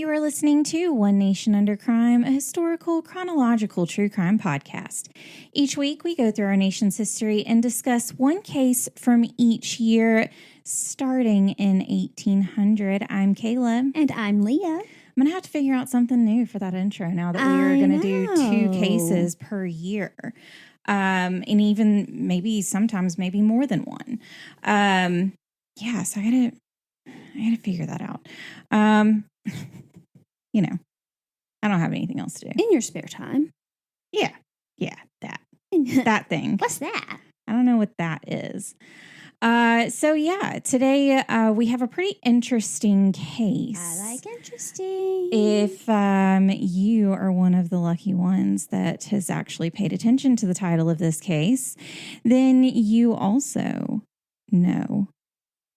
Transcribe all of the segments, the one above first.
You are listening to One Nation Under Crime, a historical, chronological true crime podcast. Each week, we go through our nation's history and discuss one case from each year, starting in 1800. I'm Kayla. And I'm Leah. I'm going to have to figure out something new for that intro now that we are going to do 2 cases per year. And even maybe sometimes maybe more than one. So I gotta figure that out. I don't have anything else to do. In your spare time. Yeah, that thing. What's that? I don't know what that is. Today we have a pretty interesting case. I like interesting. If you are one of the lucky ones that has actually paid attention to the title of this case, then you also know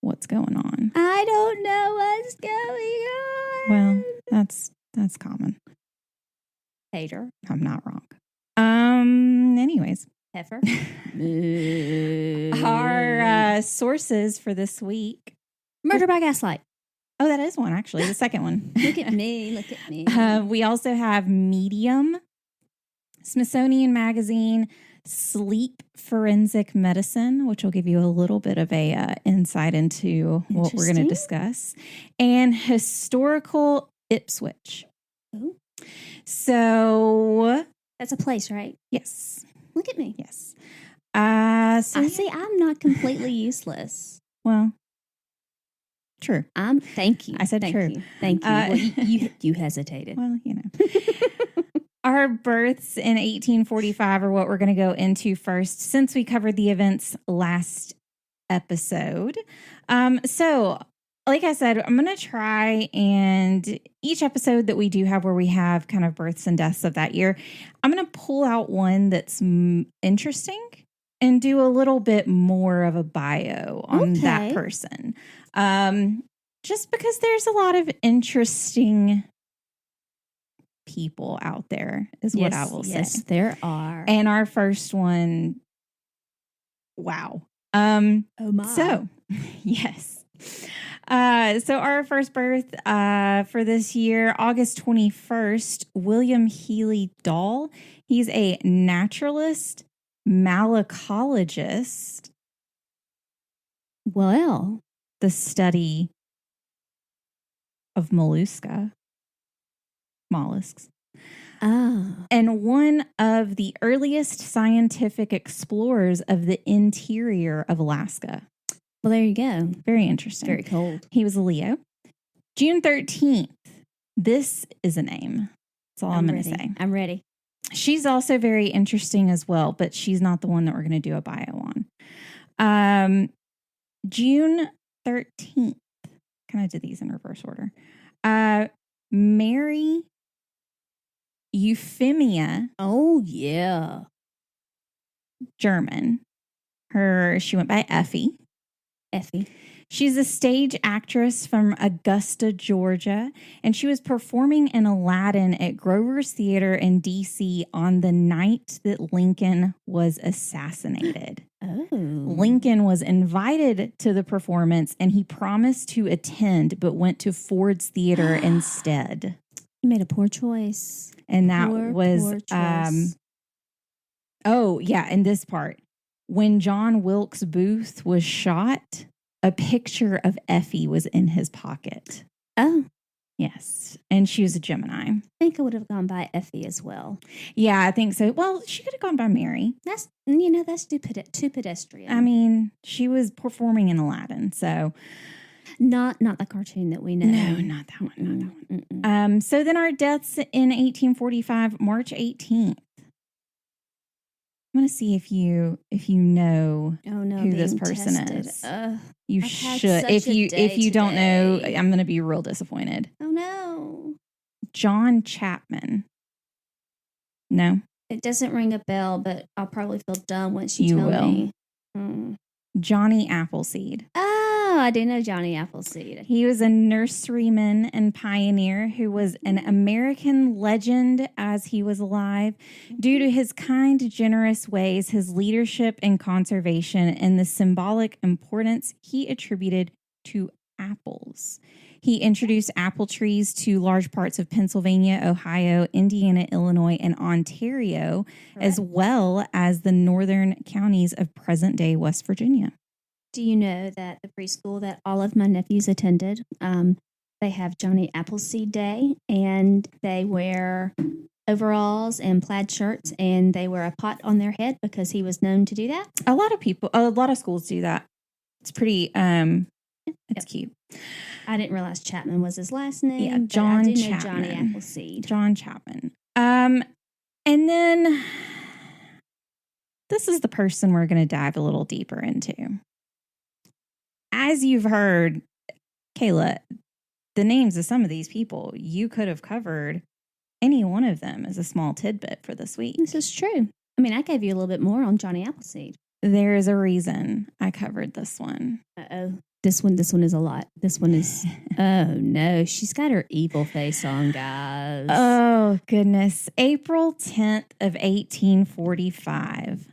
what's going on. I don't know what's going on. Well, that's common. Hater. I'm not wrong. Anyways. Heifer. Our sources for this week. Murder by Gaslight. Oh, that is one, actually. The second one. Look at me. We also have Medium, Smithsonian Magazine, Sleep Forensic Medicine, which will give you a little bit of a insight into what we're going to discuss, and Historical Ipswich. Ooh. So that's a place, right? Yes. Look at me. Yes. I see. I'm not completely useless. Well, true. Thank you. I said thank true. You. Thank you. Well, you hesitated. Well, Our births in 1845 are what we're going to go into first, since we covered the events last episode. So, like I said, I'm going to try, and each episode that we do have where we have kind of births and deaths of that year, I'm going to pull out one that's interesting and do a little bit more of a bio on that person. Just because there's a lot of interesting people out there is what I will say. Yes, there are. And our first one, wow. Oh my. So, yes. So our first birth for this year, August 21st, William Healy Dahl. He's a naturalist, malacologist. Well, the study of mollusks. And one of the earliest scientific explorers of the interior of Alaska. Well, there you go. Very interesting. Very cold. He was a Leo. June 13th. This is a name. That's all I'm going to say. I'm ready. She's also very interesting as well, but she's not the one that we're going to do a bio on. June 13th. Kind of did these in reverse order. Mary Euphemia. Oh, yeah. German. She went by Effie. She's a stage actress from Augusta, Georgia, and she was performing in Aladdin at Grover's Theater in D.C. on the night that Lincoln was assassinated. Oh. Lincoln was invited to the performance, and he promised to attend, but went to Ford's Theater instead. He made a poor choice. And that was, in this part. When John Wilkes Booth was shot, a picture of Effie was in his pocket. Oh. Yes. And she was a Gemini. I think I would have gone by Effie as well. Yeah, I think so. Well, she could have gone by Mary. That's too pedestrian. I mean, she was performing in Aladdin, so... Not the cartoon that we know. No, not that one. So then our deaths in 1845, March 18th. I'm going to see if you know who this person is. You should. If you don't know, I'm going to be real disappointed. Oh no. John Chapman. No. It doesn't ring a bell, but I'll probably feel dumb once you tell me. Johnny Appleseed. Oh, I do know Johnny Appleseed. He was a nurseryman and pioneer who was an American legend as he was alive due to his kind, generous ways, his leadership in conservation, and the symbolic importance he attributed to apples. He introduced apple trees to large parts of Pennsylvania, Ohio, Indiana, Illinois, and Ontario, as well as the northern counties of present-day West Virginia. Do you know that the preschool that all of my nephews attended, they have Johnny Appleseed Day, and they wear overalls and plaid shirts, and they wear a pot on their head because he was known to do that? A lot of schools do that. It's pretty, it's cute. I didn't realize Chapman was his last name. Yeah, John John Chapman. Chapman. Johnny Appleseed. John Chapman. And then this is the person we're going to dive a little deeper into. As you've heard, Kayla, the names of some of these people, you could have covered any one of them as a small tidbit for this week. This is true. I mean, I gave you a little bit more on Johnny Appleseed. There is a reason I covered this one. Uh-oh. This one is a lot. This one is, oh no, she's got her evil face on, guys. Oh, goodness. April 10th of 1845,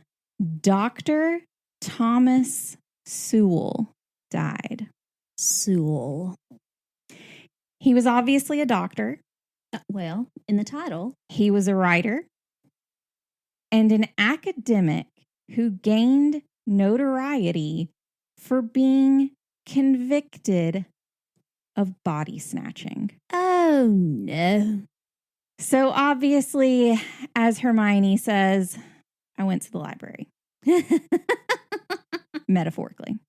Dr. Thomas Sewell died. Sewell. He was obviously a doctor. Well, in the title. He was a writer and an academic who gained notoriety for being convicted of body snatching. Oh, no. So obviously, as Hermione says, I went to the library. Metaphorically.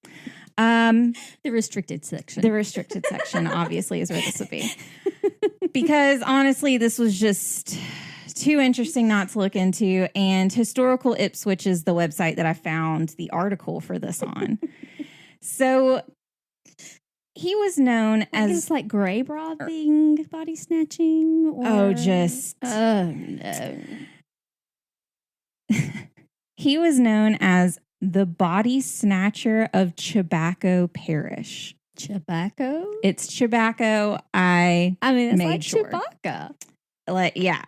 The restricted section. The restricted section, obviously, is where this would be. Because honestly, this was just too interesting not to look into. And Historical Ipswich is the website that I found the article for this on. So he was known as... It's like grave robbing, body snatching? Or... Oh, just... Oh, no. He was known as the body snatcher of Chabaco Parish. Chabaco? It's Chabaco. I mean, it's made like sure. Chewbacca. Yeah.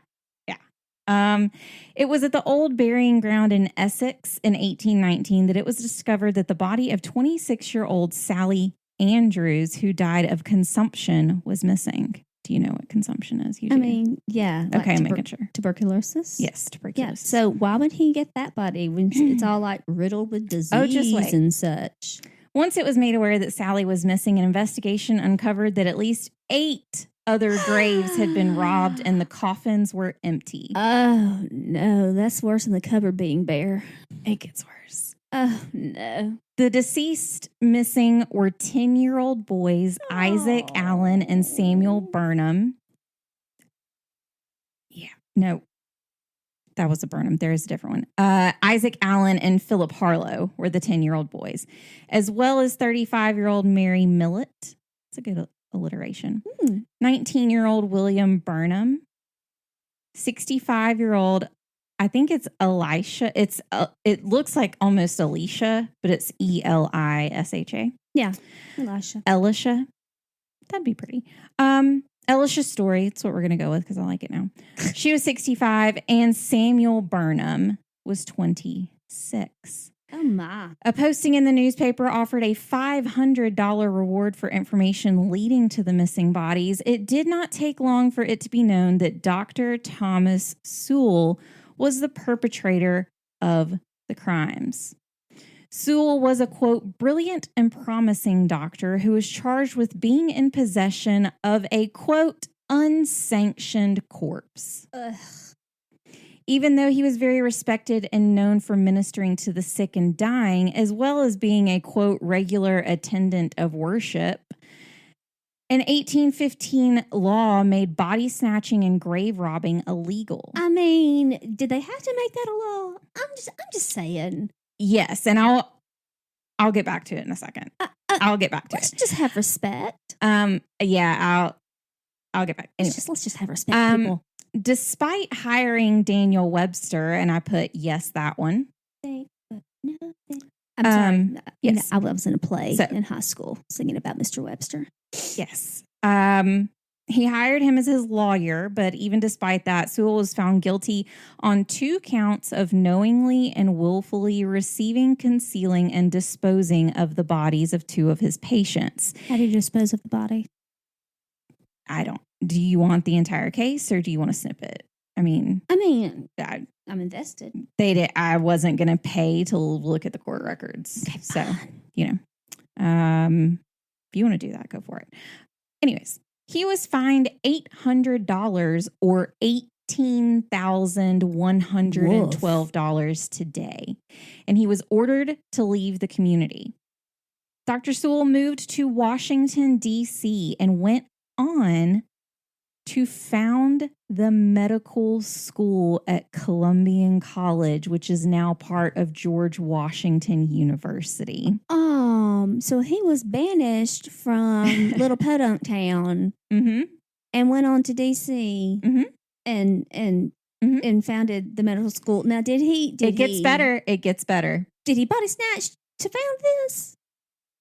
It was at the old burying ground in Essex in 1819 that it was discovered that the body of 26-year-old Sally Andrews, who died of consumption, was missing. Do you know what consumption is? You do. I mean, yeah. Okay, I'm making sure. Tuberculosis? Yes, tuberculosis. Yeah. So why would he get that body when it's all like riddled with disease and such? Once it was made aware that Sally was missing, an investigation uncovered that at least 8 other graves had been robbed and the coffins were empty. Oh, no. That's worse than the cupboard being bare. It gets worse. Oh, no. The deceased missing were 10-year-old boys, Isaac Allen and Samuel Burnham. Yeah, no, that was a Burnham. There is a different one. Isaac Allen and Philip Harlow were the 10-year-old boys, as well as 35-year-old Mary Millett. That's a good alliteration. 19-year-old William Burnham. 65-year-old, I think it's Elisha. It looks like almost Alicia, but it's Elisha. Yeah, Elisha. That'd be pretty. Elisha's story. It's what we're going to go with because I like it now. She was 65 and Samuel Burnham was 26. Oh, my. A posting in the newspaper offered a $500 reward for information leading to the missing bodies. It did not take long for it to be known that Dr. Thomas Sewell was the perpetrator of the crimes. Sewell was a, quote, brilliant and promising doctor who was charged with being in possession of a, quote, unsanctioned corpse. Ugh. Even though he was very respected and known for ministering to the sick and dying, as well as being a, quote, regular attendant of worship, an 1815 law made body snatching and grave robbing illegal. I mean, did they have to make that a law? I'm just saying. Yes, and I'll get back to it in a second. I'll get back to let's it. Let's just have respect. Yeah, I'll get back. Anyway. Let's just have respect, people. Despite hiring Daniel Webster, and I put yes, that one. I'm sorry. Yes, I was in a play in high school singing about Mr. Webster. Yes. He hired him as his lawyer, but even despite that, Sewell was found guilty on 2 counts of knowingly and willfully receiving, concealing, and disposing of the bodies of 2 of his patients. How did you dispose of the body? Do you want the entire case or do you want to snip it? I mean, I'm invested. I wasn't going to pay to look at the court records. Okay, so, fine. if you want to do that, go for it. Anyways, he was fined $800 or $18,112 today, and he was ordered to leave the community. Dr. Sewell moved to Washington, D.C., and went on to found the medical school at Columbian College, which is now part of George Washington University. So he was banished from Little Podunk Town Mm-hmm. and went on to D.C. Mm-hmm. and founded the medical school. Now, It gets better. It gets better. Did he body snatch to found this?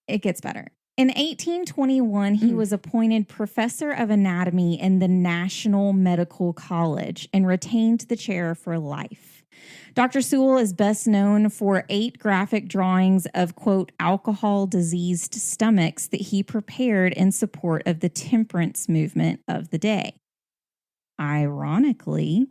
It gets better. In 1821, he was appointed professor of anatomy in the National Medical College and retained the chair for life. Dr. Sewell is best known for 8 graphic drawings of, quote, alcohol-diseased stomachs that he prepared in support of the temperance movement of the day. Ironically,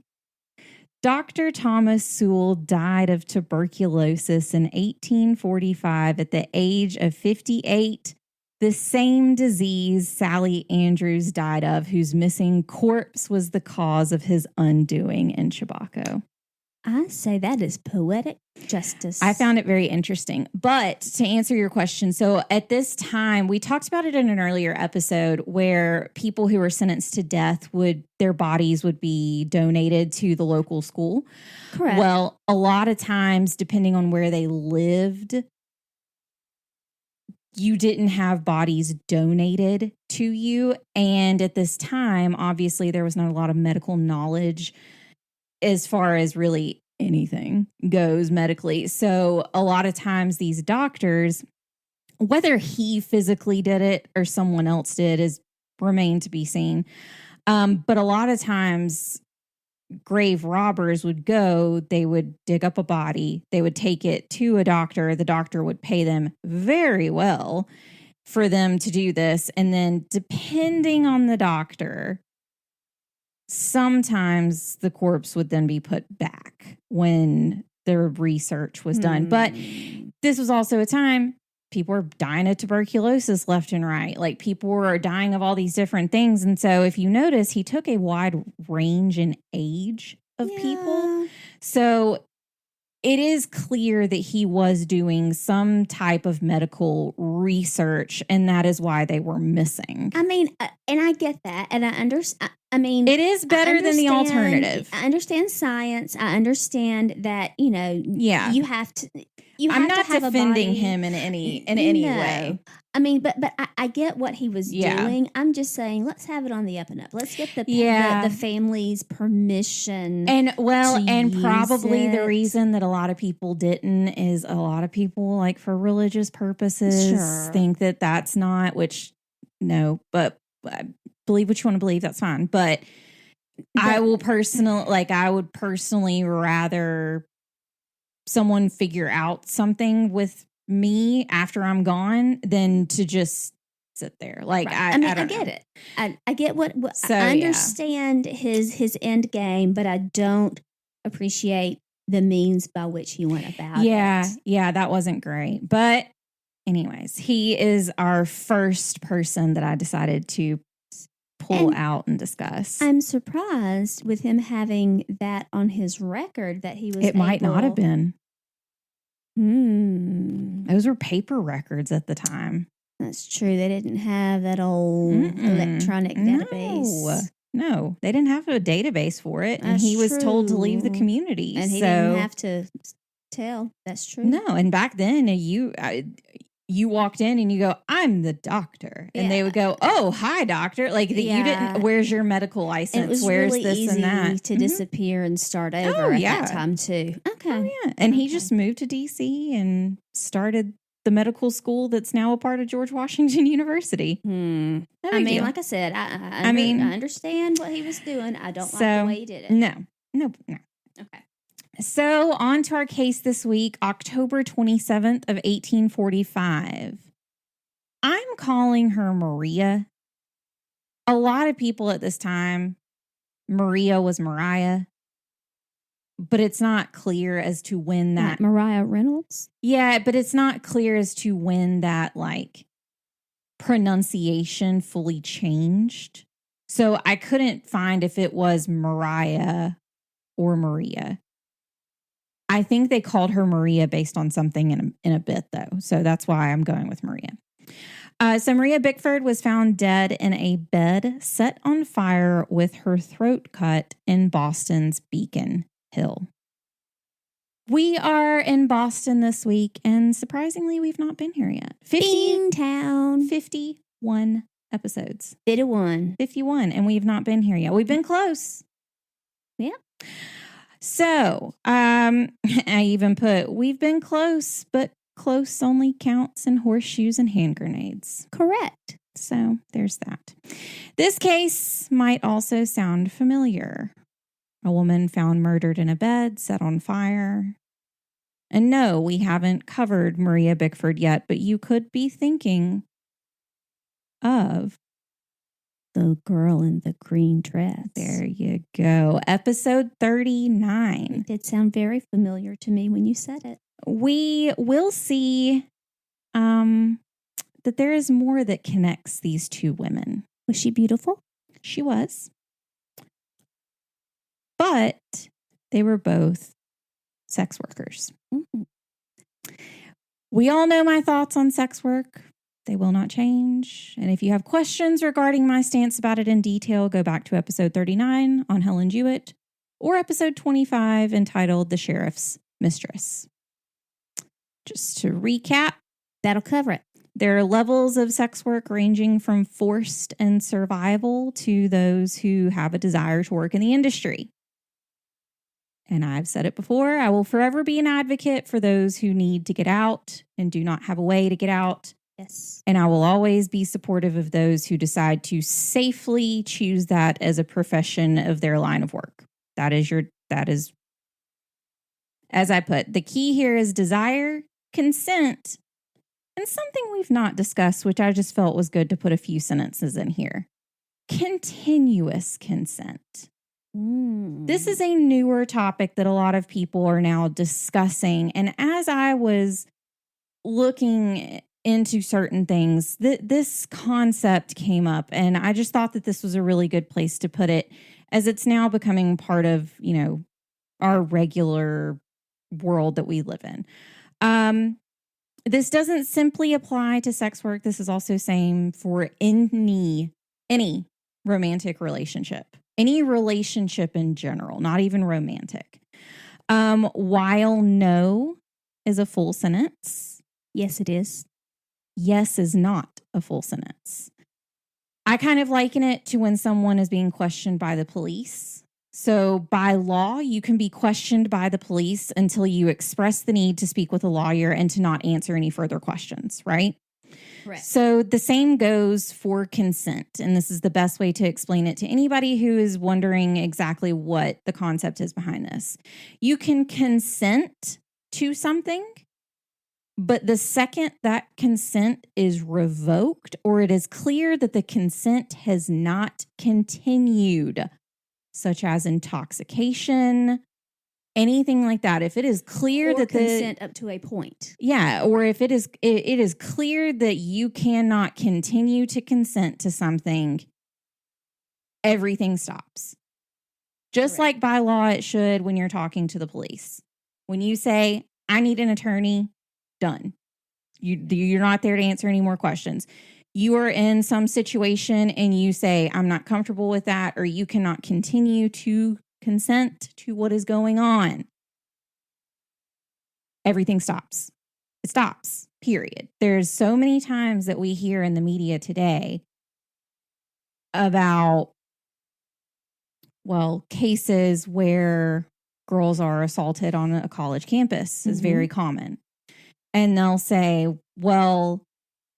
Dr. Thomas Sewell died of tuberculosis in 1845 at the age of 58, the same disease Sally Andrews died of, whose missing corpse was the cause of his undoing in Chabaco. I say that is poetic justice. I found it very interesting. But to answer your question, so at this time, we talked about it in an earlier episode where people who were sentenced to death their bodies would be donated to the local school. Correct. Well, a lot of times, depending on where they lived, you didn't have bodies donated to you. And at this time, obviously, there was not a lot of medical knowledge as far as really anything goes medically. So a lot of times these doctors, whether he physically did it or someone else did, is remained to be seen. But a lot of times grave robbers would go, they would dig up a body, they would take it to a doctor. The doctor would pay them very well for them to do this. And then depending on the doctor, sometimes the corpse would then be put back when the research was done. But this was also a time people were dying of tuberculosis left and right. Like people were dying of all these different things. And so if you notice, he took a wide range in age of people. So it is clear that he was doing some type of medical research, and that is why they were missing. I mean, and I get that, and I understand. I mean, it is better than the alternative. I understand science. I understand that, you have to. I'm not defending him in any way. I mean, but I get what he was doing. I'm just saying, let's have it on the up and up. Let's get the family's permission. And probably the reason that a lot of people didn't is a lot of people, like for religious purposes, think that that's not, which no, but believe what you want to believe. That's fine. But I would personally rather someone figure out something with me after I'm gone than to just sit there. Like, right. I get it. I get what so, I understand his end game, but I don't appreciate the means by which he went about it. Yeah, that wasn't great. But anyways, he is our first person that I decided to pull out and discuss. I'm surprised with him having that on his record that he was. It might not have been. Those were paper records at the time. That's true. They didn't have that old electronic database. No, they didn't have a database for it. And he was told to leave the community. And he didn't have to tell. That's true. No, and back then you walked in and you go, I'm the doctor. And they would go, oh, hi, doctor. Like you didn't, where's your medical license? It was where's really this easy and that? To disappear and start over at that time too. Okay. Oh, yeah. And he just moved to DC and started the medical school that's now a part of George Washington University. No I mean, like I said, I understand what he was doing. I don't like the way he did it. No. Okay. So on to our case this week, October 27th of 1845. I'm calling her Maria a lot of people at this time, Maria was Mariah, but it's not clear as to when that. Like Mariah Reynolds? Yeah, but it's not clear as to when that like pronunciation fully changed. So I couldn't find if it was Mariah or Maria. I think they called her Maria based on something in a bit, though. So that's why I'm going with Maria. So Maria Bickford was found dead in a bed set on fire with her throat cut in Boston's Beacon Hill. We are in Boston this week, and surprisingly, we've not been here yet. Beantown. 51 episodes. 51. 51, and we've not been here yet. We've been close. Yeah. So, I even put, we've been close, but close only counts in horseshoes and hand grenades. Correct. So, there's that. This case might also sound familiar. A woman found murdered in a bed, set on fire. And no, we haven't covered Maria Bickford yet, but you could be thinking of The Girl in the Green Dress. There you go. Episode 39. It did sound very familiar to me when you said it. We will see that there is more that connects these two women. Was she beautiful? She was. But they were both sex workers. Mm-hmm. We all know my thoughts on sex work. They will not change. And if you have questions regarding my stance about it in detail, go back to episode 39 on Helen Jewett or episode 25 entitled The Sheriff's Mistress. Just to recap, that'll cover it. There are levels of sex work ranging from forced and survival to those who have a desire to work in the industry. And I've said it before, I will forever be an advocate for those who need to get out and do not have a way to get out. Yes. And I will always be supportive of those who decide to safely choose that as a profession of their line of work. That is, as I put, the key here is desire, consent, and something we've not discussed, which I just felt was good to put a few sentences in here. Continuous consent. This is a newer topic that a lot of people are now discussing. And as I was looking into certain things, this concept came up, and I just thought that this was a really good place to put it, as it's now becoming part of, our regular world that we live in. This doesn't simply apply to sex work. This is also same for any romantic relationship. Any relationship in general, not even romantic. While no is a full sentence. Yes, it is. Yes is not a full sentence. I kind of liken it to when someone is being questioned by the police. So by law, you can be questioned by the police until you express the need to speak with a lawyer and to not answer any further questions, right? Correct. So the same goes for consent. And this is the best way to explain it to anybody who is wondering exactly what the concept is behind this. You can consent to something, but the second that consent is revoked or it is clear that the consent has not continued, such as intoxication, anything like that, if it is clear or that consent up to a point. Yeah, or if it is clear that you cannot continue to consent to something, everything stops. Just like by law it should when you're talking to the police. When you say, I need an attorney, done. You're not there to answer any more questions. You are in some situation and you say, I'm not comfortable with that, or you cannot continue to consent to what is going on. Everything stops. It stops, period. There's so many times that we hear in the media today about, cases where girls are assaulted on a college campus is very common. And they'll say, well,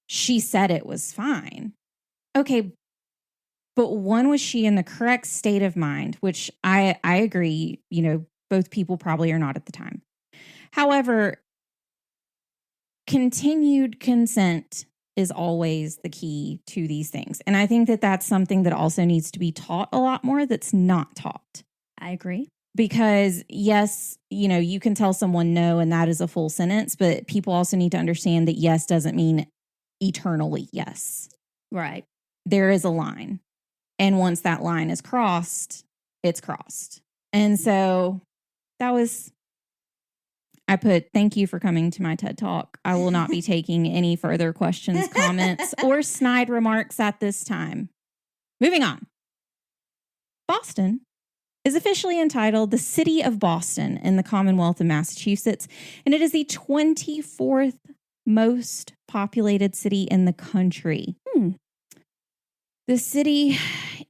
she said it was fine. Okay, but one, was she in the correct state of mind? Which I agree, both people probably are not at the time. However, continued consent is always the key to these things. And I think that that's something that also needs to be taught a lot more that's not taught. I agree. Because yes, you can tell someone no, and that is a full sentence, but people also need to understand that yes doesn't mean eternally yes. Right. There is a line. And once that line is crossed, it's crossed. And so I put, thank you for coming to my TED Talk. I will not be taking any further questions, comments, or snide remarks at this time. Moving on. Boston is officially entitled the City of Boston in the Commonwealth of Massachusetts, and it is the 24th most populated city in the country. The city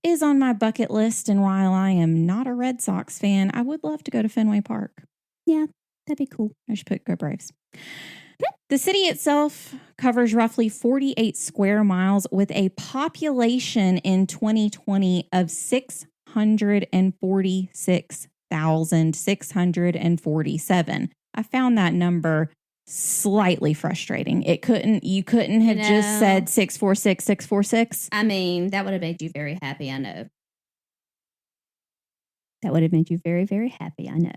is on my bucket list, and while I am not a Red Sox fan, I would love to go to Fenway Park. Yeah, that'd be cool. I should put Go Braves. The city itself covers roughly 48 square miles with a population in 2020 of 646,647. I found that number slightly frustrating. You couldn't have just said 646,646. I mean, that would have made you very happy, I know. That would have made you very, very happy, I know.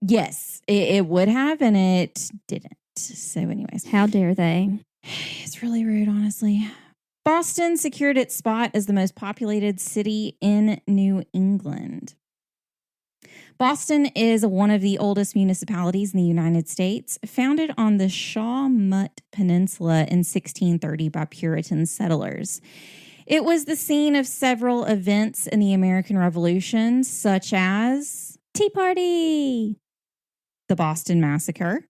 Yes, it would have, and it didn't. So anyways. How dare they? It's really rude, honestly. Boston secured its spot as the most populated city in New England. Boston is one of the oldest municipalities in the United States, founded on the Shawmut Peninsula in 1630 by Puritan settlers. It was the scene of several events in the American Revolution, such as Tea Party, the Boston Massacre,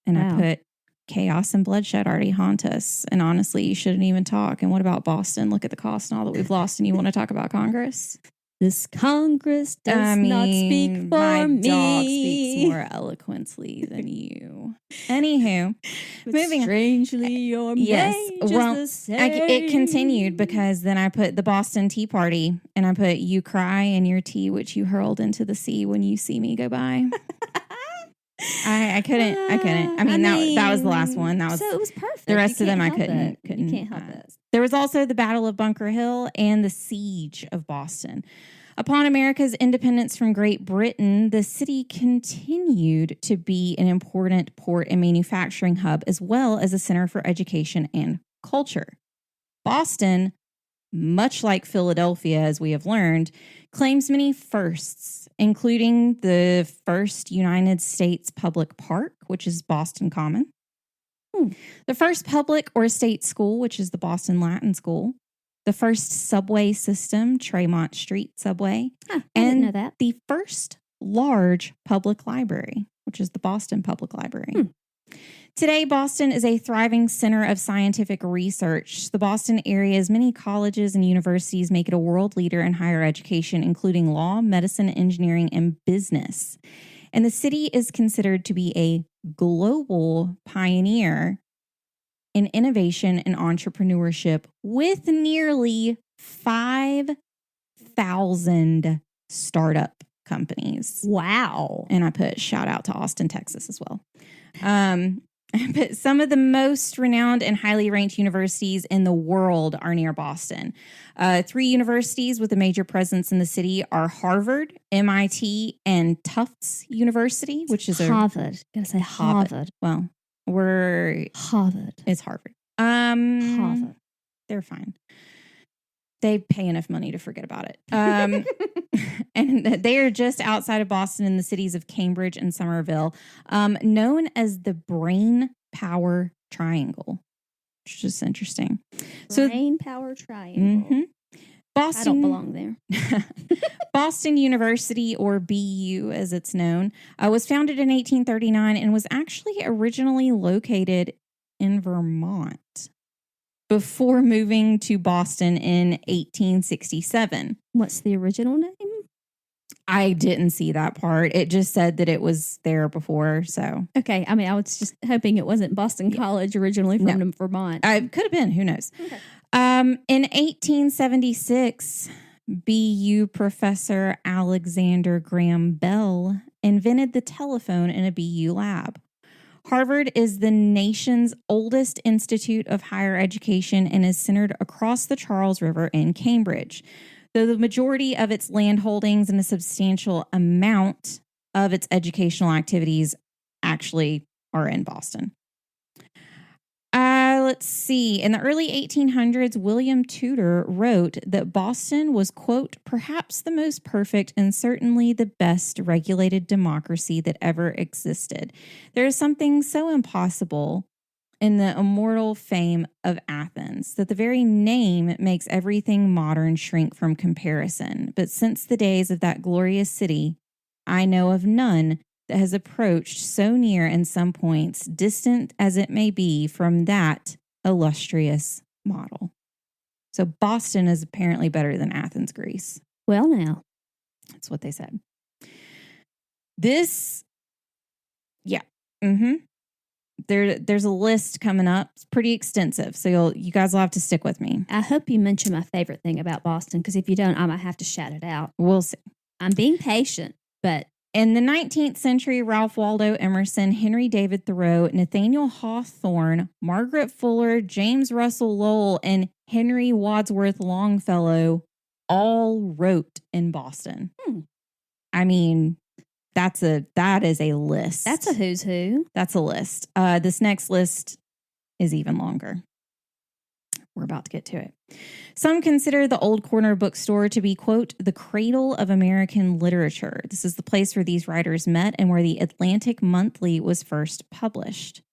and Wow. I put chaos and bloodshed already haunt us. And honestly, you shouldn't even talk. And what about Boston? Look at the cost and all that we've lost, and you want to talk about Congress? This Congress does not speak for my me. dog speaks more eloquently than you. Anywho, But moving on. strangely, your Yes, range well, is the it continued same. because then I put the Boston Tea Party, and I put you cry in your tea, which you hurled into the sea when you see me go by. I couldn't. I mean, that was the last one. That was so it was perfect. the rest You of them. I can't help couldn't. it. You can't help it. There was also the Battle of Bunker Hill and the Siege of Boston. Upon America's independence from Great Britain, the city continued to be an important port and manufacturing hub, as well as a center for education and culture. Boston, much like Philadelphia, as we have learned, claims many firsts, including the first United States public park, which is Boston Common, the first public or state school, which is the Boston Latin School, the first subway system, Tremont Street Subway, I didn't know that. the first large public library, which is the Boston Public Library. Today, Boston is a thriving center of scientific research. The Boston area's many colleges and universities make it a world leader in higher education, including law, medicine, engineering, and business. And the city is considered to be a global pioneer in innovation and entrepreneurship with nearly 5,000 startup companies. Wow. And I put shout out to Austin, Texas as well. But some of the most renowned and highly ranked universities in the world are near Boston. 3 universities with a major presence in the city are Harvard, MIT, and Tufts University, which is Harvard. Gotta say Harvard. Well, Harvard. it's Harvard. Harvard. They're fine. They pay enough money to forget about it. And they are just outside of Boston in the cities of Cambridge and Somerville, known as the Brain Power Triangle, which is just interesting. Brain Power Triangle. Boston, I don't belong there. Boston University, or BU as it's known, was founded in 1839 and was actually originally located in Vermont before moving to Boston in 1867. What's the original name? I didn't see that part. It just said that it was there before. So Okay. I mean, I was just hoping it wasn't Boston College originally from Vermont. it could have been. Who knows? Okay. In 1876, BU professor Alexander Graham Bell invented the telephone in a BU lab. Harvard is the nation's oldest institute of higher education and is centered across the Charles River in Cambridge, though the majority of its land holdings and a substantial amount of its educational activities actually are in Boston. Let's see. In the early 1800s, William Tudor wrote that Boston was, quote, perhaps the most perfect and certainly the best regulated democracy that ever existed. There is something so impossible in the immortal fame of Athens that the very name makes everything modern shrink from comparison. But since the days of that glorious city, I know of none that has approached so near in some points, distant as it may be from that illustrious model. So Boston is apparently better than Athens, Greece. Well, now. That's what they said. This, yeah. Mm-hmm. There's a list coming up. It's pretty extensive, so you guys will have to stick with me. I hope you mention my favorite thing about Boston, because if you don't, I might have to shout it out. We'll see. I'm being patient, but... In the 19th century, Ralph Waldo Emerson, Henry David Thoreau, Nathaniel Hawthorne, Margaret Fuller, James Russell Lowell, and Henry Wadsworth Longfellow all wrote in Boston. I mean, that is a list. That's a who's who. That's a list. This next list is even longer. We're about to get to it. Some consider the Old Corner Bookstore to be, quote, the cradle of American literature. This is the place where these writers met and where the Atlantic Monthly was first published.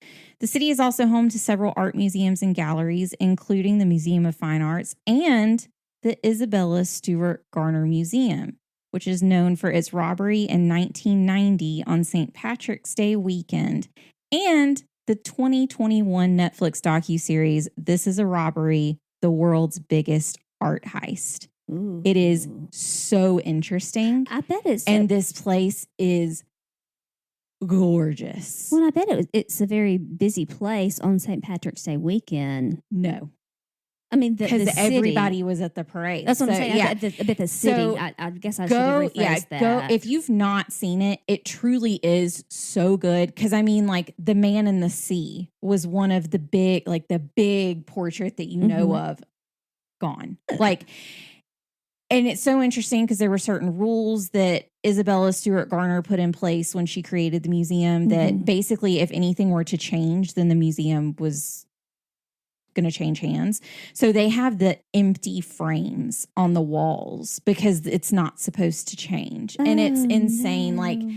The city is also home to several art museums and galleries, including the Museum of Fine Arts and the Isabella Stewart Garner Museum, which is known for its robbery in 1990 on St. Patrick's Day weekend, and the 2021 Netflix docuseries, This is a Robbery, the World's Biggest Art Heist. Ooh. It is so interesting. I bet it's... And this place is gorgeous. Well, I bet it's a very busy place on St. Patrick's Day weekend. No. I mean, because everybody was at the parade. That's what I'm saying. Yeah. I bet the city. So I guess I should have rephrased that. Go. If you've not seen it, it truly is so good. Because I mean, like The Man in the Sea was one of the big portrait that you know of. Gone. And it's so interesting because there were certain rules that Isabella Stewart Garner put in place when she created the museum that basically, if anything were to change, then the museum was going to change hands. So they have the empty frames on the walls because it's not supposed to change. And it's insane. No.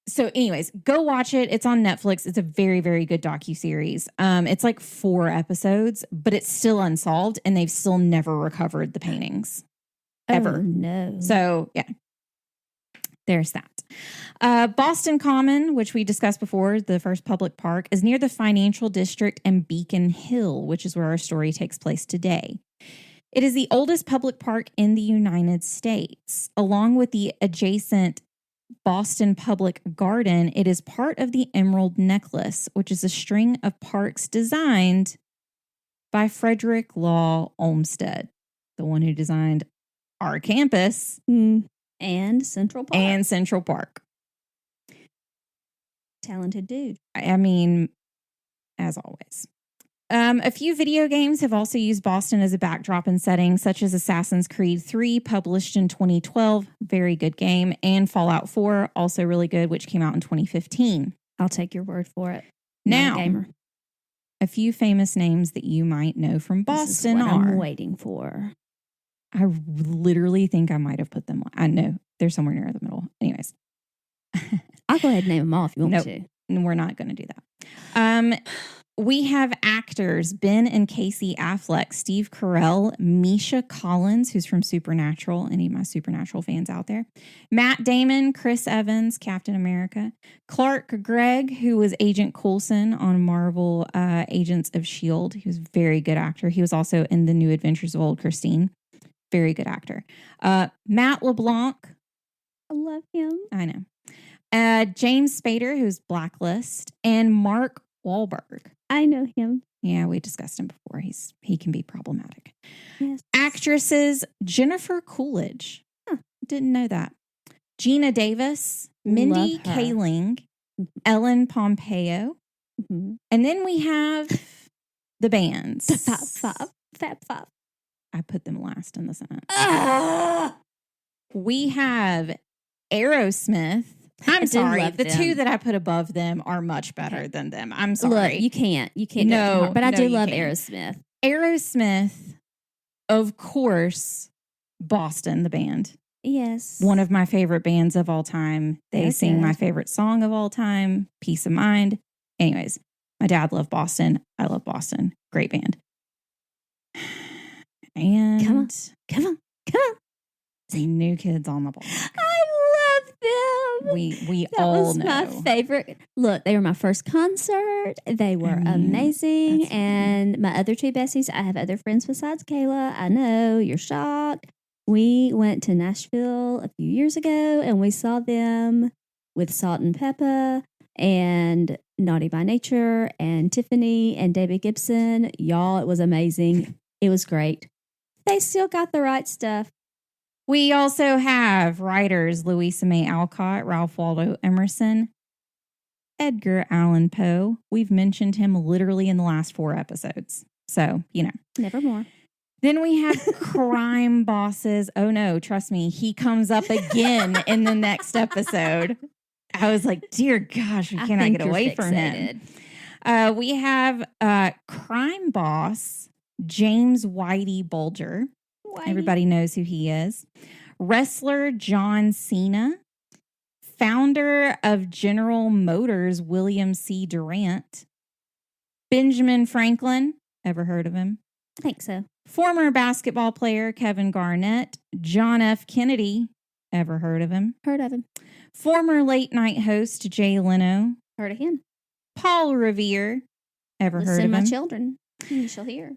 So anyways, go watch it. It's on Netflix. It's a very, very good docuseries. It's like 4 episodes, but it's still unsolved and they've still never recovered the paintings. Ever. Oh, no. So yeah, there's that. Boston Common, which we discussed before, the first public park, is near the Financial District and Beacon Hill, which is where our story takes place today. It is the oldest public park in the United States. Along with the adjacent Boston Public Garden, it is part of the Emerald Necklace, which is a string of parks designed by Frederick Law Olmsted, the one who designed our campus. And Central Park. Talented dude. I mean, as always. A few video games have also used Boston as a backdrop and setting, such as Assassin's Creed 3, published in 2012. Very good game. And Fallout 4, also really good, which came out in 2015. I'll take your word for it. Now, gamer. A few famous names that you might know from Boston This is what are... I'm waiting for. I literally think I might have put them... I know. They're somewhere near the middle. Anyways. I'll go ahead and name them all if you want me to. We're not going to do that. We have actors Ben and Casey Affleck, Steve Carell, Misha Collins, who's from Supernatural. Any of my Supernatural fans out there? Matt Damon, Chris Evans, Captain America. Clark Gregg, who was Agent Coulson on Marvel Agents of S.H.I.E.L.D. He was a very good actor. He was also in The New Adventures of Old Christine. Very good actor. Matt LeBlanc. I love him. I know. James Spader, who's Blacklist, and Mark Wahlberg. I know him. Yeah, we discussed him before. He can be problematic. Yes. Actresses, Jennifer Coolidge. Didn't know that. Gina Davis, Mindy Kaling, Ellen Pompeo, Mm-hmm. And then we have the bands. Fab Five. I put them last in the sentence. Ah! We have Aerosmith. I'm sorry. The two that I put above them are much better than them. I'm sorry. Look, you can't. No, but I do love can't. Aerosmith. Aerosmith, of course, Boston, the band. Yes. One of my favorite bands of all time. They sing my favorite song of all time, Peace of Mind. Anyways, my dad loved Boston. I love Boston. Great band. And come on. New Kids on the Block. I love them. We that all was know. My favorite. Look, they were my first concert. They were amazing. And my other two besties, I have other friends besides Kayla. I know, you're shocked. We went to Nashville a few years ago and we saw them with Salt and Pepper and Naughty by Nature and Tiffany and David Gibson. Y'all, it was amazing. It was great. They still got the right stuff. We also have writers Louisa May Alcott, Ralph Waldo Emerson, Edgar Allan Poe. We've mentioned him literally in the last 4 episodes. So, Nevermore. Then we have crime bosses. Oh no, trust me, he comes up again in the next episode. I was like, dear gosh, we cannot get away from him. We have crime boss James Whitey Bulger. Everybody knows who he is. Wrestler John Cena. Founder of General Motors William C. Durant. Benjamin Franklin. Ever heard of him? I think so. Former basketball player Kevin Garnett. John F. Kennedy. Ever heard of him? Heard of him. Former late night host Jay Leno. Heard of him. Paul Revere. Ever heard of him? Listen, my children. You shall hear.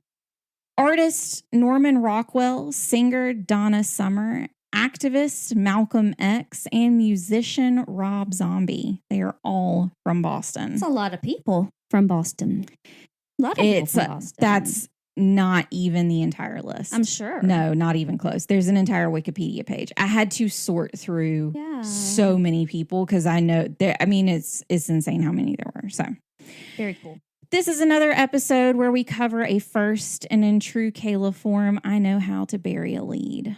Artist Norman Rockwell, singer Donna Summer, activist Malcolm X, and musician Rob Zombie. They are all from Boston. It's a lot of people from Boston. A lot of people from Boston. That's not even the entire list. I'm sure. No, not even close. There's an entire Wikipedia page. I had to sort through so many people because I know it's insane how many there were. So very cool. This is another episode where we cover a first, and in true Kayla form, I know how to bury a lead.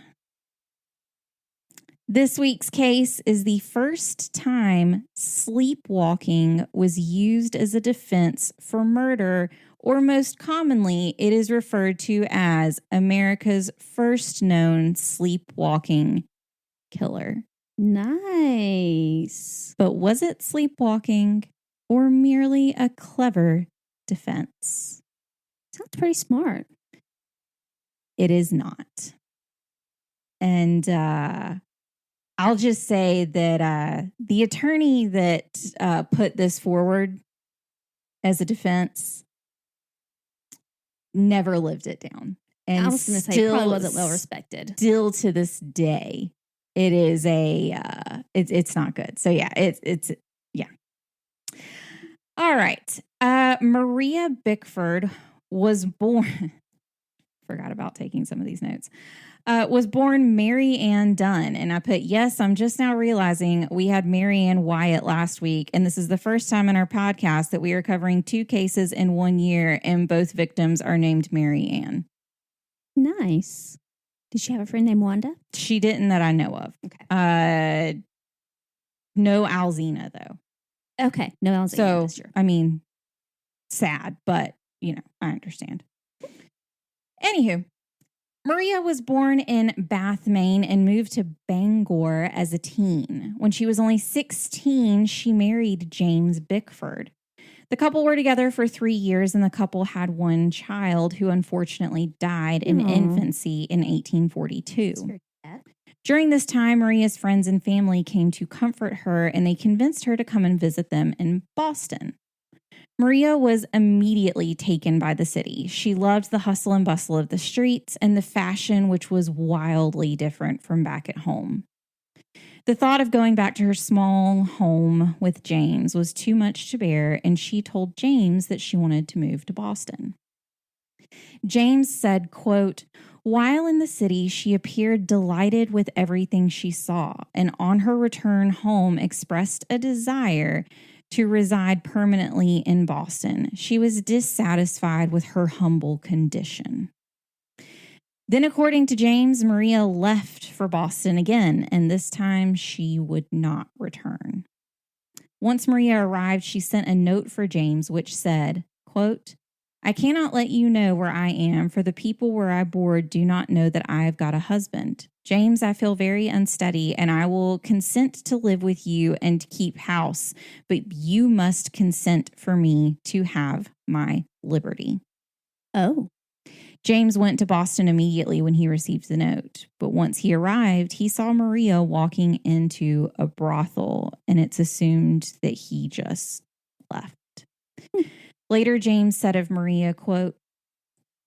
This week's case is the first time sleepwalking was used as a defense for murder, or most commonly, it is referred to as America's first known sleepwalking killer. Nice. But was it sleepwalking or merely a clever defense? Sounds pretty smart. It is not. And I'll just say that the attorney that put this forward as a defense never lived it down. And I was going to say, probably wasn't well respected. Still to this day, it is it's not good. So yeah, it's. All right. Maria Bickford was born. Forgot about taking some of these notes. Was born Mary Ann Dunn. And I put, yes, I'm just now realizing we had Mary Ann Wyatt last week. And this is the first time in our podcast that we are covering 2 cases in 1 year. And both victims are named Mary Ann. Nice. Did she have a friend named Wanda? She didn't that I know of. Okay. No Alzina, though. Okay. No Alzina. So, sure. I mean, sad, but, I understand. Anywho, Maria was born in Bath, Maine, and moved to Bangor as a teen. When she was only 16, she married James Bickford. The couple were together for 3 years, and the couple had 1 child who unfortunately died in infancy in 1842. During this time, Maria's friends and family came to comfort her, and they convinced her to come and visit them in Boston. Maria was immediately taken by the city. She loved the hustle and bustle of the streets and the fashion, which was wildly different from back at home. The thought of going back to her small home with James was too much to bear, and she told James that she wanted to move to Boston. James said, quote, "While in the city, she appeared delighted with everything she saw, and on her return home expressed a desire to reside permanently in Boston. She was dissatisfied with her humble condition. Then, according to James, Maria left for Boston again, and this time she would not return. Once Maria arrived, she sent a note for James, which said, quote, I cannot let you know where I am, for the people where I board do not know that I have got a husband. James, I feel very unsteady, and I will consent to live with you and keep house, but you must consent for me to have my liberty. Oh. James went to Boston immediately when he received the note, but once he arrived, he saw Maria walking into a brothel, and it's assumed that he just left. Later, James said of Maria, quote,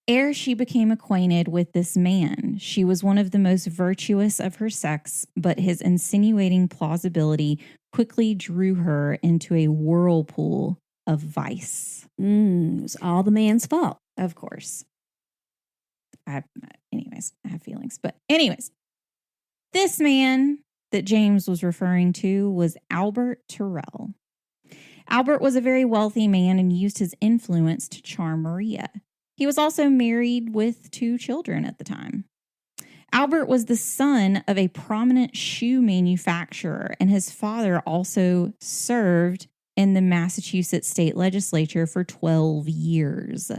ere she became acquainted with this man, she was one of the most virtuous of her sex, but his insinuating plausibility quickly drew her into a whirlpool of vice. It was all the man's fault. Of course. I have feelings. But anyways, this man that James was referring to was Albert Terrell. Albert was a very wealthy man and used his influence to charm Maria. He was also married with 2 children at the time. Albert was the son of a prominent shoe manufacturer, and his father also served in the Massachusetts state legislature for 12 years.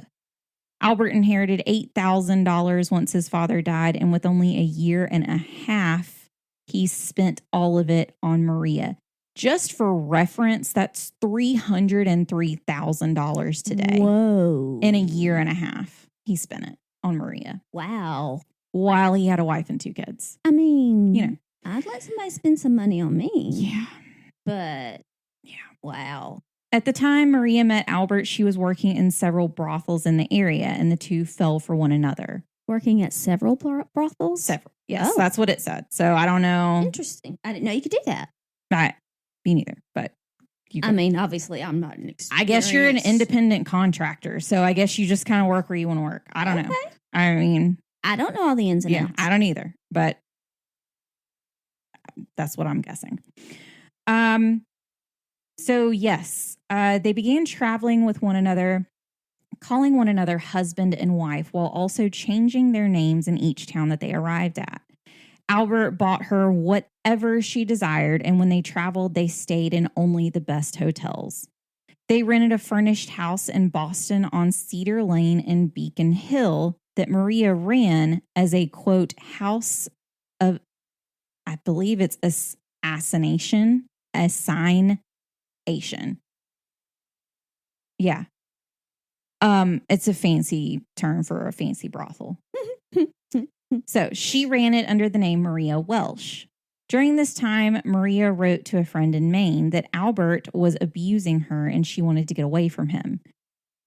Albert inherited $8,000 once his father died, and with only a year and a half, he spent all of it on Maria. Just for reference, that's $303,000 today. Whoa. In a year and a half, he spent it on Maria. Wow. While he had a wife and 2 kids. I mean, you know, I'd let somebody spend some money on me. Yeah. But, yeah, wow. At the time Maria met Albert, she was working in several brothels in the area, and the 2 fell for one another. Working at several brothels? Several. Yes, Oh. That's what it said. So I don't know. Interesting. I didn't know you could do that. Me neither, but you could. I mean, obviously, I'm not an experienced. I guess you're an independent contractor, so I guess you just kind of work where you want to work. I don't know. I mean, I don't know all the ins and outs. I don't either, but that's what I'm guessing. So yes, they began traveling with one another, calling one another husband and wife, while also changing their names in each town that they arrived at. Albert bought her whatever she desired, and when they traveled, they stayed in only the best hotels. They rented a furnished house in Boston on Cedar Lane and Beacon Hill that Maria ran as a, quote, house of, I believe it's assignation. Yeah. It's a fancy term for a fancy brothel. So she ran it under the name Maria Welsh. During this time, Maria wrote to a friend in Maine that Albert was abusing her and she wanted to get away from him.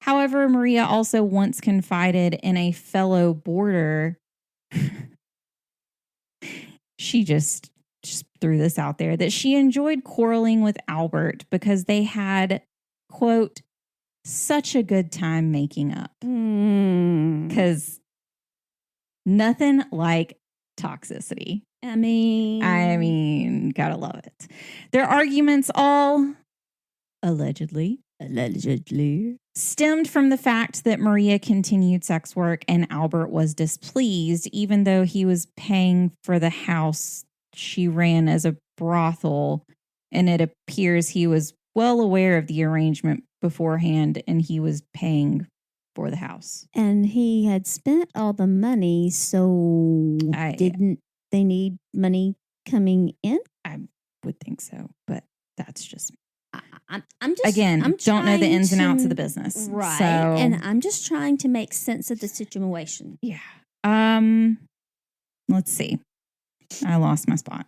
However, Maria also once confided in a fellow boarder. She just threw this out there, that she enjoyed quarreling with Albert because they had, quote, such a good time making up. Because nothing like toxicity. I mean, gotta love it. Their arguments all allegedly stemmed from the fact that Maria continued sex work and Albert was displeased, even though he was paying for the house she ran as a brothel, and it appears he was well aware of the arrangement beforehand and he was paying for the house. And he had spent all the money, so didn't they need money coming in? I would think so, but that's just I'm just again, don't know the ins and outs of the business, right? So, and I'm just trying to make sense of the situation. Yeah. Let's see. I lost my spot.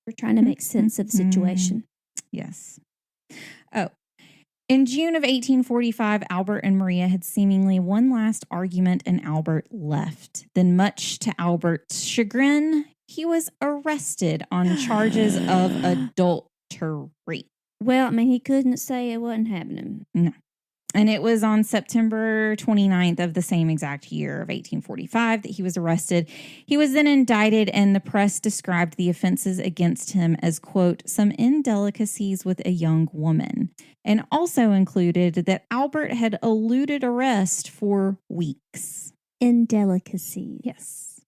We're trying to make sense of the situation. Yes. Oh. In June of 1845, Albert and Maria had seemingly one last argument and Albert left. Then, much to Albert's chagrin, he was arrested on charges of adultery. Well, I mean, he couldn't say it wasn't happening. No. And it was on September 29th of the same exact year of 1845 that he was arrested. He was then indicted, and the press described the offenses against him as, quote, some indelicacies with a young woman, and also included that Albert had eluded arrest for weeks. Indelicacy. Yes.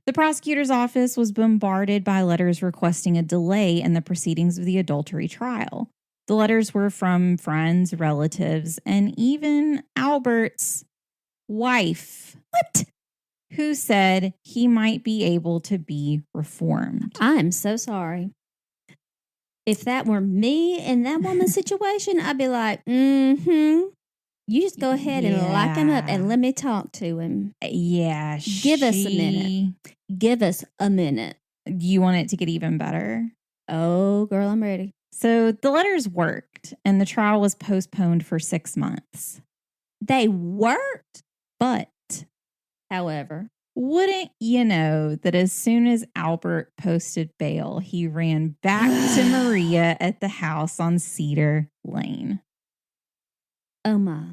The prosecutor's office was bombarded by letters requesting a delay in the proceedings of the adultery trial. The letters were from friends, relatives, and even Albert's wife. What? Who said he might be able to be reformed. I'm so sorry. If that were me in that woman's situation, I'd be like, you just go ahead and lock him up and let me talk to him. Yeah. Give us a minute. Give us a minute. You want it to get even better? Oh, girl, I'm ready. So the letters worked, and the trial was postponed for 6 months. They worked? But, however, wouldn't you know that as soon as Albert posted bail, he ran back to Maria at the house on Cedar Lane? Oh, my.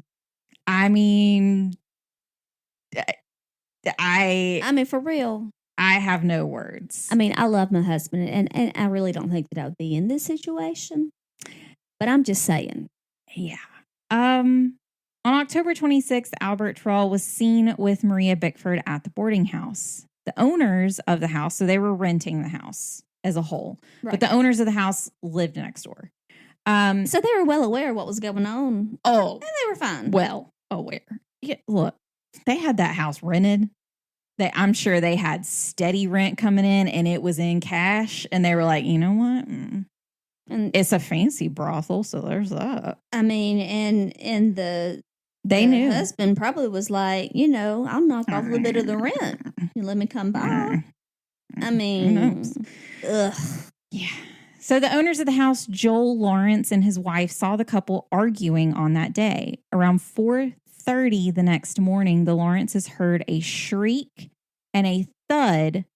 I mean, for real. I have no words. I mean, I love my husband, and I really don't think that I would be in this situation. But I'm just saying. Yeah. On October 26th, Albert Terrell was seen with Maria Bickford at the boarding house. The owners of the house, so they were renting the house as a whole, right. But the owners of the house lived next door. So they were well aware of what was going on. Oh. And they were fine. Well aware. Yeah, look, they had that house rented. I'm sure they had steady rent coming in, and it was in cash. And they were like, you know what? And it's a fancy brothel, so there's that. I mean, and the knew. Husband probably was like, I'll knock off a little bit of the rent. You let me come by. I mean, ugh. Yeah. So the owners of the house, Joel Lawrence and his wife, saw the couple arguing on that day. Around 4:30 the next morning, the Lawrences heard a shriek and a thud.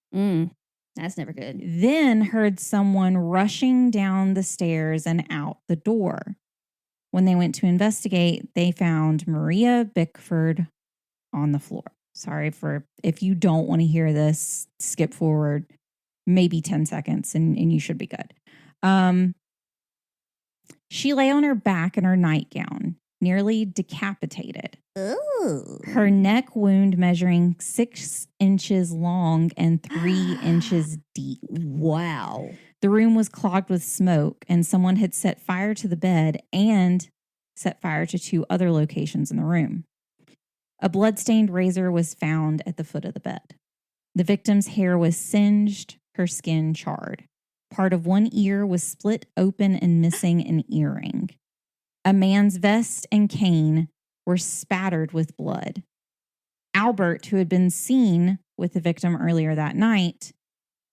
That's never good. Then heard someone rushing down the stairs and out the door. When they went to investigate, they found Maria Bickford on the floor. Sorry for if you don't want to hear this, skip forward maybe 10 seconds and you should be good. She lay on her back in her nightgown, nearly decapitated. Ooh. Her neck wound measuring 6 inches long and 3 inches deep. Wow. The room was clogged with smoke, and someone had set fire to the bed and set fire to 2 other locations in the room. A blood-stained razor was found at the foot of the bed. The victim's hair was singed, her skin charred. Part of one ear was split open and missing an earring. A man's vest and cane were spattered with blood. Albert, who had been seen with the victim earlier that night,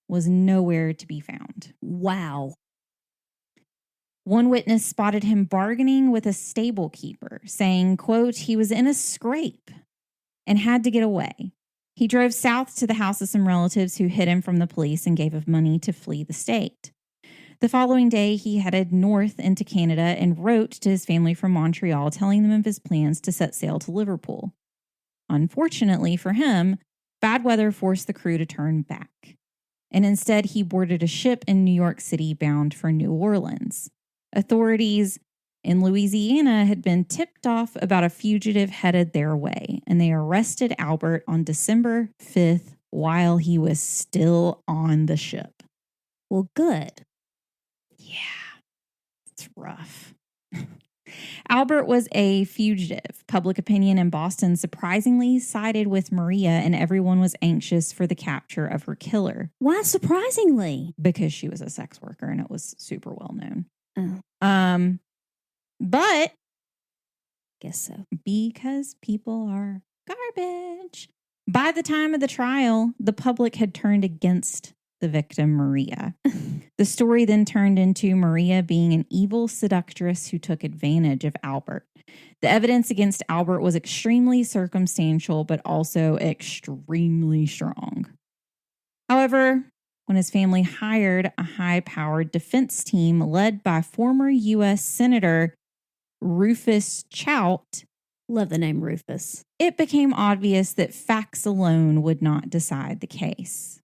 was nowhere to be found. Wow. One witness spotted him bargaining with a stable keeper, saying, quote, he was in a scrape and had to get away. He drove south to the house of some relatives who hid him from the police and gave him money to flee the state. The following day, he headed north into Canada and wrote to his family from Montreal, telling them of his plans to set sail to Liverpool. Unfortunately for him, bad weather forced the crew to turn back, and instead he boarded a ship in New York City bound for New Orleans. Authorities in Louisiana had been tipped off about a fugitive headed their way, and they arrested Albert on December 5th while he was still on the ship. Well, good. Yeah, it's rough. Albert was a fugitive. Public opinion in Boston surprisingly sided with Maria, and everyone was anxious for the capture of her killer. Why surprisingly? Because she was a sex worker and it was super well known. Oh. But guess so. Because people are garbage. By the time of the trial, the public had turned against the victim, Maria. The story then turned into Maria being an evil seductress who took advantage of Albert. The evidence against Albert was extremely circumstantial, but also extremely strong. However, when his family hired a high-powered defense team led by former U.S. Senator Rufus Choate, Love the name Rufus. it became obvious that facts alone would not decide the case.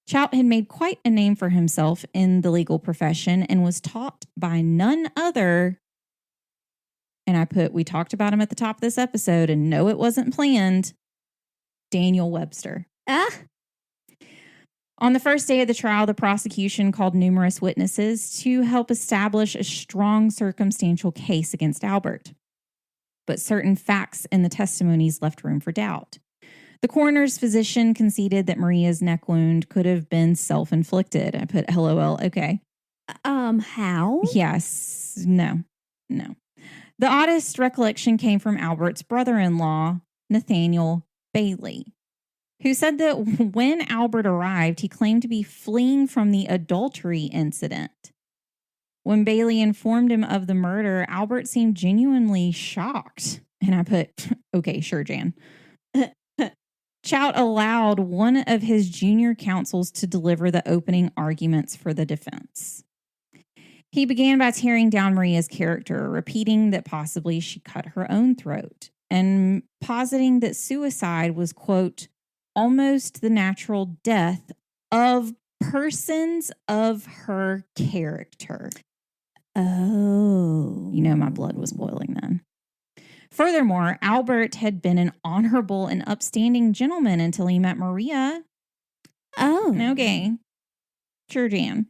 Choate had made quite a name for himself in the legal profession and was taught by none other. And we talked about him at the top of this episode, and no, it wasn't planned. Daniel Webster. On the first day of the trial, the prosecution called numerous witnesses to help establish a strong circumstantial case against Albert. But certain facts in the testimonies left room for doubt. The coroner's physician conceded that Maria's neck wound could have been self-inflicted. I put LOL, okay. How? Yes, no. The oddest recollection came from Albert's brother-in-law, Nathaniel Bailey, who said that when Albert arrived, he claimed to be fleeing from the adultery incident. When Bailey informed him of the murder, Albert seemed genuinely shocked. And I put, okay, sure, Jan. Choate allowed one of his junior counsels to deliver the opening arguments for the defense. He began by tearing down Maria's character, repeating that possibly she cut her own throat, and positing that suicide was, quote, almost the natural death of persons of her character. Oh. You know, my blood was boiling then. Furthermore, Albert had been an honorable and upstanding gentleman until he met Maria. Oh. Okay. Sure, Jan.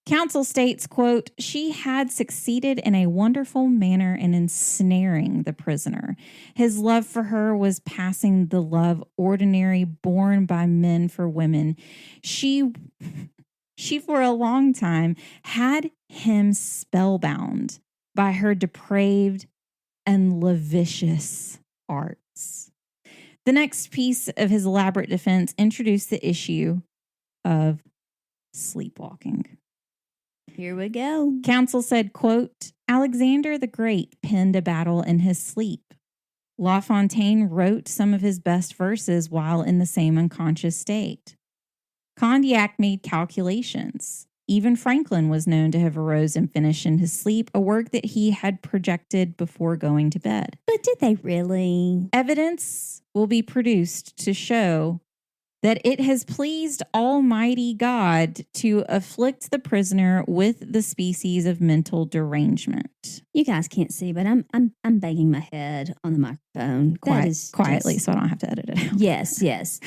Counsel states, quote, she had succeeded in a wonderful manner in ensnaring the prisoner. His love for her was passing the love ordinary born by men for women. She for a long time had him spellbound by her depraved and lascivious arts. The next piece of his elaborate defense introduced the issue of sleepwalking. Here we go. Counsel said, quote, Alexander the Great penned a battle in his sleep. La Fontaine wrote some of his best verses while in the same unconscious state. Condillac made calculations. Even Franklin was known to have arose and finished in his sleep a work that he had projected before going to bed. But did they really? Evidence will be produced to show that it has pleased Almighty God to afflict the prisoner with the species of mental derangement. You guys can't see, but I'm banging my head on the microphone. Quietly, so I don't have to edit it out. Yes.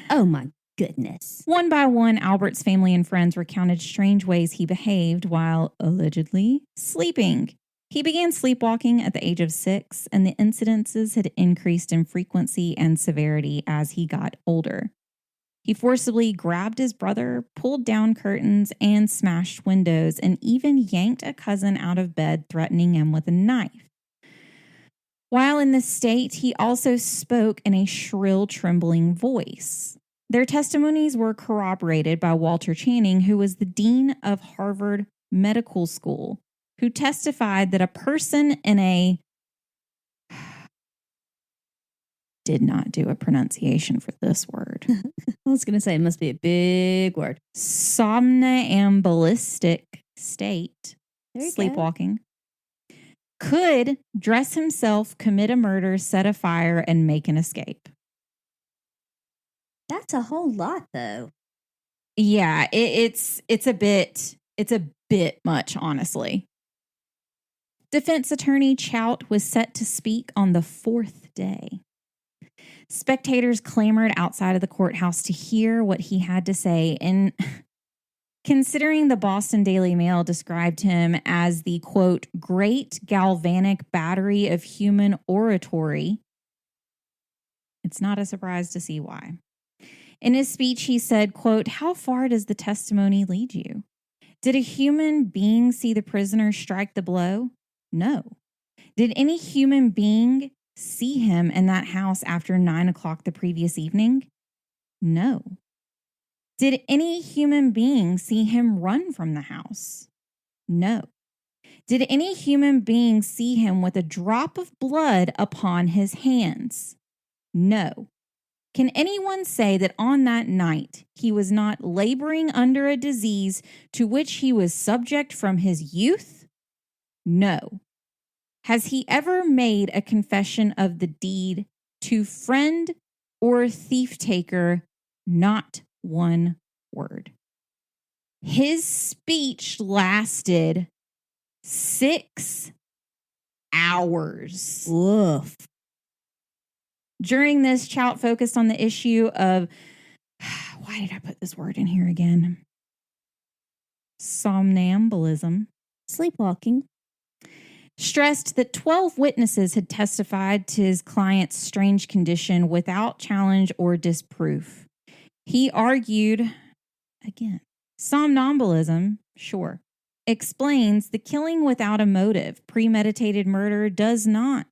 Oh my goodness. One by one, Albert's family and friends recounted strange ways he behaved while allegedly sleeping. He began sleepwalking at the age of 6, and the incidences had increased in frequency and severity as he got older. He forcibly grabbed his brother, pulled down curtains, and smashed windows, and even yanked a cousin out of bed, threatening him with a knife. While in this state, he also spoke in a shrill, trembling voice. Their testimonies were corroborated by Walter Channing, who was the dean of Harvard Medical School, who testified that a person in a did not do a pronunciation for this word. I was going to say it must be a big word. Somnambulistic state, sleepwalking, could dress himself, commit a murder, set a fire, and make an escape. That's a whole lot, though. Yeah, it's a bit much, honestly. Defense attorney Choate was set to speak on the 4th day. Spectators clamored outside of the courthouse to hear what he had to say, and considering the Boston Daily Mail described him as the, quote, great galvanic battery of human oratory, it's not a surprise to see why. In his speech, he said, quote, how far does the testimony lead you? Did a human being see the prisoner strike the blow? No. Did any human being see him in that house after 9 o'clock the previous evening? No. Did any human being see him run from the house? No. Did any human being see him with a drop of blood upon his hands? No. Can anyone say that on that night he was not laboring under a disease to which he was subject from his youth? No. Has he ever made a confession of the deed to friend or thief taker? Not one word. His speech lasted 6 hours. Woof. During this, Chout focused on the issue of, why did I put this word in here again? Somnambulism. Sleepwalking. Stressed that 12 witnesses had testified to his client's strange condition without challenge or disproof. He argued, again, somnambulism, sure, explains the killing without a motive. Premeditated murder does not.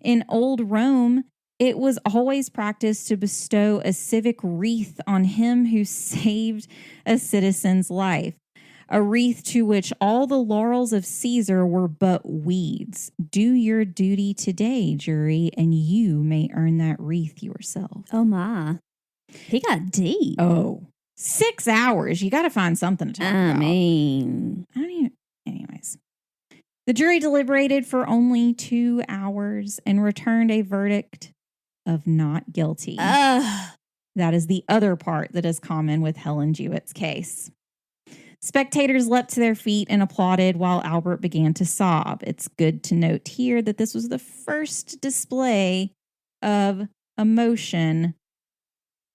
In old Rome, it was always practiced to bestow a civic wreath on him who saved a citizen's life, a wreath to which all the laurels of Caesar were but weeds. Do your duty today, jury, and you may earn that wreath yourself. Oh, my. He got deep. Oh, 6 hours. You got to find something to talk about. Anyways. The jury deliberated for only 2 hours and returned a verdict of not guilty. That is the other part that is common with Helen Jewett's case. Spectators leapt to their feet and applauded while Albert began to sob. It's good to note here that this was the first display of emotion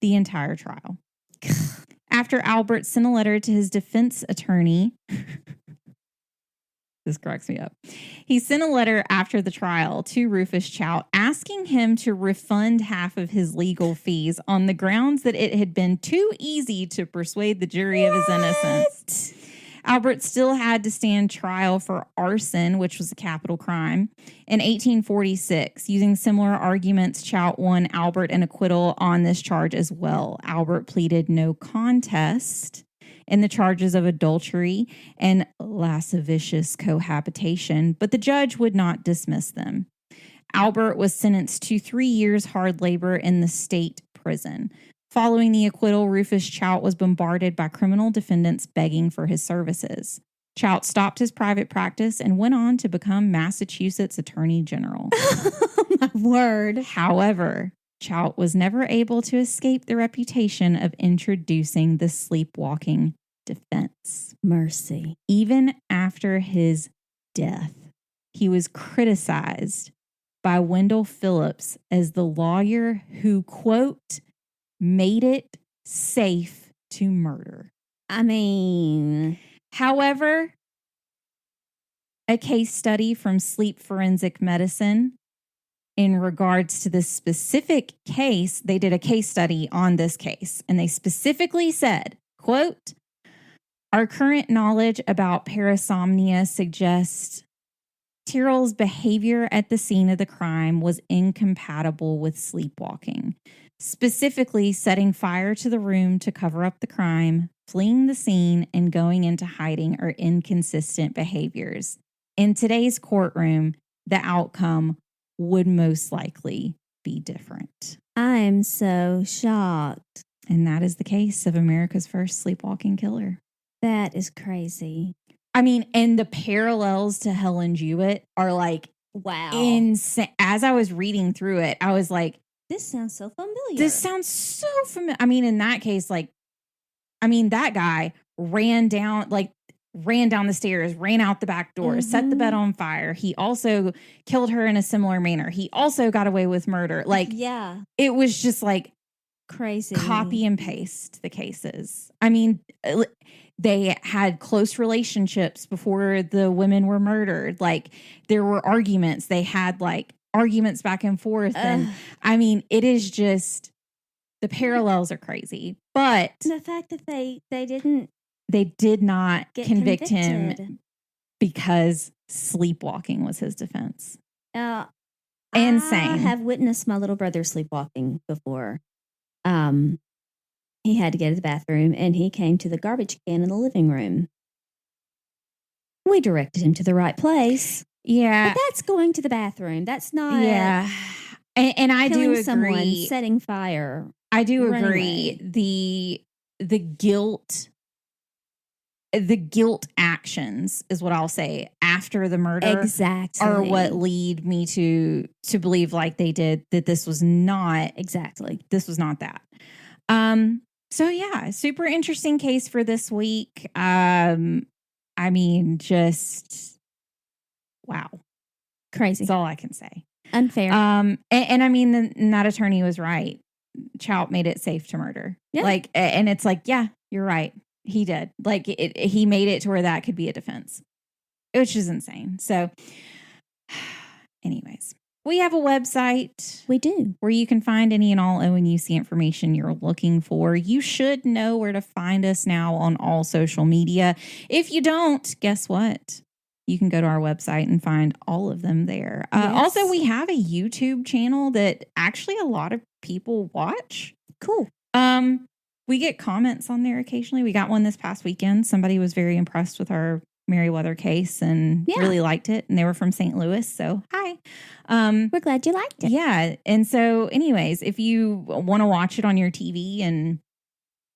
the entire trial. After Albert sent a letter to his defense attorney, this cracks me up. He sent a letter after the trial to Rufus Chout asking him to refund half of his legal fees on the grounds that it had been too easy to persuade the jury of his innocence. Albert still had to stand trial for arson, which was a capital crime, in 1846. Using similar arguments, Chout won Albert an acquittal on this charge as well. Albert pleaded no contest in the charges of adultery and lascivious cohabitation, but the judge would not dismiss them. Albert was sentenced to 3 years hard labor in the state prison. Following the acquittal, Rufus Chout was bombarded by criminal defendants begging for his services. Chout stopped his private practice and went on to become Massachusetts Attorney General. Oh, my word. However, Chout was never able to escape the reputation of introducing the sleepwalking defense. Mercy. Even after his death, he was criticized by Wendell Phillips as the lawyer who, quote, made it safe to murder. However, a case study from Sleep Forensic Medicine in regards to this specific case, they did a case study on this case, and they specifically said, quote, our current knowledge about parasomnia suggests Tyrrell's behavior at the scene of the crime was incompatible with sleepwalking, specifically setting fire to the room to cover up the crime, fleeing the scene, and going into hiding are inconsistent behaviors. In today's courtroom, the outcome would most likely be different. I'm so shocked. And that is the case of America's first sleepwalking killer. That is crazy. I mean, and the parallels to Helen Jewett are like, wow, insane. As I was reading through it, I was like, this sounds so familiar. This sounds so familiar. I mean, in that case, that guy ran down the stairs, ran out the back door, set the bed on fire. He also killed her in a similar manner. He also got away with murder. Yeah. It was just like crazy. Copy and paste the cases. I mean, they had close relationships before the women were murdered. Like, there were arguments. They had arguments back and forth. And I mean, it is just, the parallels are crazy. But the fact that they did not convict convicted. him because sleepwalking was his defense. Insane. I have witnessed my little brother sleepwalking before. He had to go to the bathroom and he came to the garbage can in the living room. We directed him to the right place. Yeah. But that's going to the bathroom. That's not. Yeah. And I do agree. Someone, setting fire. I do Run agree. away. The guilt, the guilt actions is what I'll say after the murder Exactly. are what lead me to believe like they did that this was not that. So yeah, super interesting case for this week. I mean, just wow. Crazy. That's all I can say. Unfair. And I mean, that attorney was right. Chout made it safe to murder. Yeah. Like, and it's like, yeah, you're right. He did. Like, he made it to where that could be a defense, which is insane. So, anyways, we have a website. We do. Where you can find any and all ONUC information you're looking for. You should know where to find us now on all social media. If you don't, guess what? You can go to our website and find all of them there. Yes. Also, we have a YouTube channel that actually a lot of people watch. Cool. We get comments on there occasionally. We got one this past weekend. Somebody was very impressed with our Meriwether case and really liked it. And they were from St. Louis. So, hi. We're glad you liked it. Yeah. And so, anyways, if you want to watch it on your TV and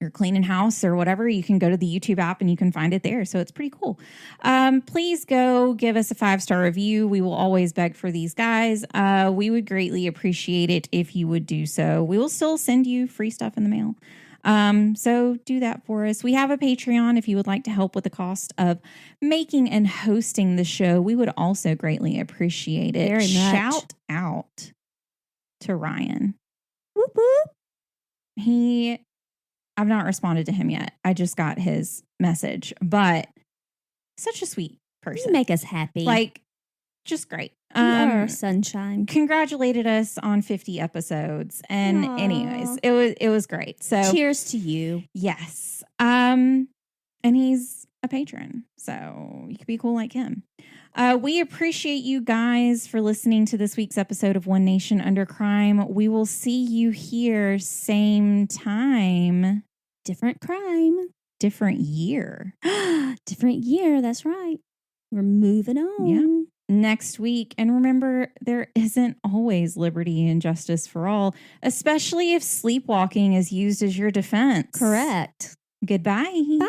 you're cleaning house or whatever, you can go to the YouTube app and you can find it there. So it's pretty cool. Please go give us a 5-star review. We will always beg for these guys. We would greatly appreciate it if you would do so. We will still send you free stuff in the mail. So do that for us. We have a Patreon if you would like to help with the cost of making and hosting the show. We would also greatly appreciate it. Very much. Shout out to Ryan. Whoop, whoop. I've not responded to him yet. I just got his message, but such a sweet person. You make us happy. Like, just great. You are sunshine. Congratulated us on 50 episodes. And Aww. anyways, it was great. So cheers to you. Yes. And he's a patron, so you could be cool like him. We appreciate you guys for listening to this week's episode of One Nation Under Crime. We will see you here same time. Different crime. Different year. Different year. That's right. We're moving on. Yeah. Next week. And remember, there isn't always liberty and justice for all, especially if sleepwalking is used as your defense. Correct. Goodbye. Bye.